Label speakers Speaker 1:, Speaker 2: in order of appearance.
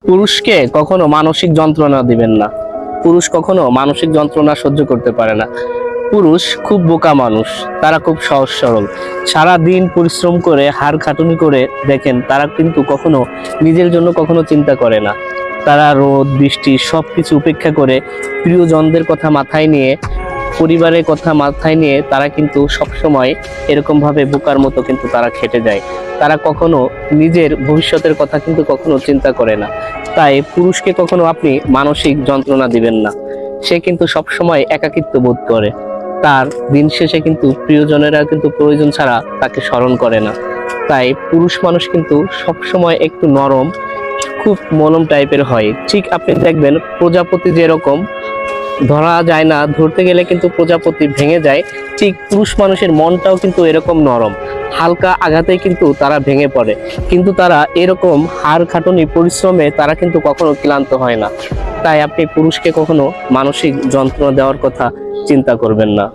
Speaker 1: পুরুষকে কখনো মানসিক যন্ত্রণা দিবেন না। পুরুষ কখনো মানসিক যন্ত্রণা সহ্য করতে পারে না। পুরুষ খুব বোকা মানুষ, তারা খুব সহজ সরল। সারা দিন পরিশ্রম করে হাড় খাটুনি করে দেখেন, তারা কিন্তু কখনো নিজের জন্য কখনো চিন্তা করে না। তারা রোদ বৃষ্টি সবকিছু উপেক্ষা করে প্রিয়জনদের কথা মাথায় নিয়ে, পরিবারের কথা মাথায় নিয়ে তারা কিন্তু সবসময় এরকম ভাবে বোকার মতো কিন্তু তারা খেটে যায়। তারা কখনো নিজের ভবিষ্যতের কথা কিন্তু কখনো চিন্তা করে না। তাই পুরুষকে কখনো আপনি মানসিক যন্ত্রণা দিবেন না। সে কিন্তু সবসময় একাকিত্ব বোধ করে। তার দিন শেষে কিন্তু প্রিয়জনেরা কিন্তু প্রয়োজন ছাড়া তাকে স্মরণ করে না। তাই পুরুষ মানুষ কিন্তু সবসময় একটু নরম, খুব মলম টাইপের হয়। ঠিক আপনি দেখবেন প্রজাপতি যেরকম ধরা যায় না, ধরতে গেলে কিন্তু প্রজাপতি ভেঙে যায়, ঠিক পুরুষ মানুষের মনটাও কিন্তু এরকম নরম। হালকা আঘাতেই কিন্তু তারা ভেঙে পড়ে, কিন্তু তারা এরকম হাড় খাটুনি পরিশ্রমে তারা কিন্তু কখনো ক্লান্ত হয় না। তাই আপনি পুরুষকে কখনো মানসিক যন্ত্রণা দেওয়ার কথা চিন্তা করবেন না।